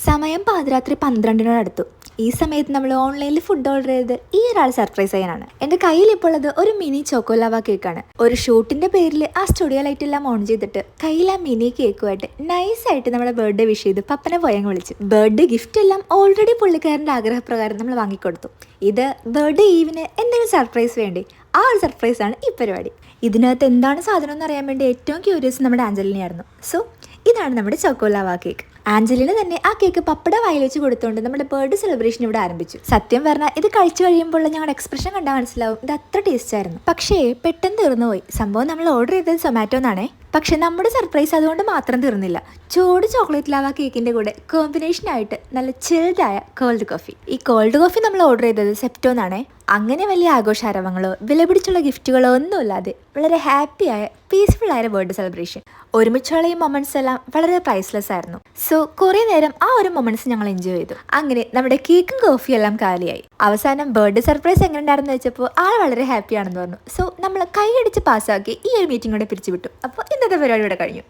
സമയം പാതിരാത്രി 12-നോടടുത്തു. ഈ സമയത്ത് നമ്മൾ ഓൺലൈനിൽ ഫുഡ് ഓർഡർ ചെയ്ത് ഈ ഒരാൾ സർപ്രൈസ് ചെയ്യാനാണ്. എൻ്റെ കയ്യിൽ ഇപ്പോൾ ഉള്ളത് ഒരു മിനി ചോക്കോലാവ കേക്കാണ്. ഒരു ഷൂട്ടിന്റെ പേരിൽ ആ സ്റ്റുഡിയോ ലൈറ്റ് എല്ലാം ഓൺ ചെയ്തിട്ട് കയ്യിൽ ആ മിനി കേക്കുമായിട്ട് നൈസായിട്ട് നമ്മുടെ ബർത്ത്ഡേ വിഷ് ചെയ്ത് പപ്പനെ പോയങ്ങ് വിളിച്ചു. ബർത്ത്ഡേ ഗിഫ്റ്റ് എല്ലാം ഓൾറെഡി പുള്ളിക്കാരൻ്റെ ആഗ്രഹപ്രകാരം നമ്മൾ വാങ്ങിക്കൊടുത്തു. ഇത് ബർത്ത്ഡേ ഈവിന് എന്തെങ്കിലും സർപ്രൈസ് വേണ്ടി, ആ ഒരു സർപ്രൈസാണ് ഈ പരിപാടി. ഇതിനകത്ത് എന്താണ് സാധനം എന്ന് അറിയാൻ വേണ്ടി ഏറ്റവും ക്യൂരിയസ് നമ്മുടെ ആഞ്ചലിനെയായിരുന്നു. സോ ഇതാണ് നമ്മുടെ ചോക്കോലാവ കേക്ക്. ആഞ്ചലിന് തന്നെ ആ കേക്ക് പപ്പയുടെ വായിൽ വെച്ച് കൊടുത്തുകൊണ്ട് നമ്മുടെ ബർത്ത്ഡേ സെലിബ്രേഷൻ ഇവിടെ ആരംഭിച്ചു. സത്യം പറഞ്ഞാൽ ഇത് കഴിച്ചു കഴിയുമ്പോൾ ഞങ്ങളുടെ എക്സ്പ്രഷൻ കണ്ടാൽ മനസ്സിലാവും ഇത് അത്ര ടേസ്റ്റ് ആയിരുന്നു. പക്ഷേ പെട്ടെന്ന് തീർന്നു പോയി. സംഭവം നമ്മൾ ഓർഡർ ചെയ്തത് സൊമാറ്റോന്നാണേ. പക്ഷെ നമ്മുടെ സർപ്രൈസ് അതുകൊണ്ട് മാത്രം തീർന്നില്ല. ചൂട് ചോക്ലേറ്റ് ലാവ കേക്കിന്റെ കൂടെ കോമ്പിനേഷൻ ആയിട്ട് നല്ല ചിൽഡായ കോൾഡ് കോഫി. ഈ കോൾഡ് കോഫി നമ്മൾ ഓർഡർ ചെയ്തത് സെപ്റ്റോന്നാണേ. അങ്ങനെ വലിയ ആഘോഷാരവങ്ങളോ വിലപിടിച്ചുള്ള ഗിഫ്റ്റുകളോ ഒന്നുമില്ലാതെ വളരെ ഹാപ്പിയായ പീസ്ഫുൾ ആയ ബർത്ത്ഡേ സെലിബ്രേഷൻ. ഒരുമിച്ചുള്ള ഈ മൊമെന്റ്സ് എല്ലാം വളരെ പ്രൈസ്ലെസ് ആയിരുന്നു. സോ കുറെ നേരം ആ ഒരു മൊമെന്റ്സ് ഞങ്ങൾ എൻജോയ് ചെയ്തു. അങ്ങനെ നമ്മുടെ കേക്കും കോഫിയും എല്ലാം കാലിയായി. അവസാനം ബർത്ത്ഡേ സർപ്രൈസ് എങ്ങനെ ഉണ്ടായിരുന്നു വെച്ചപ്പോൾ ആൾ വളരെ ഹാപ്പി ആണെന്ന് പറഞ്ഞു. സോ നമ്മൾ കൈയടിച്ച് പാസ്സാക്കി ഈ ഒരു മീറ്റിംഗ് കൂടെ പിരിച്ചുവിട്ടു. അപ്പോൾ ഇന്നത്തെ പരിപാടി ഇവിടെ കഴിഞ്ഞു.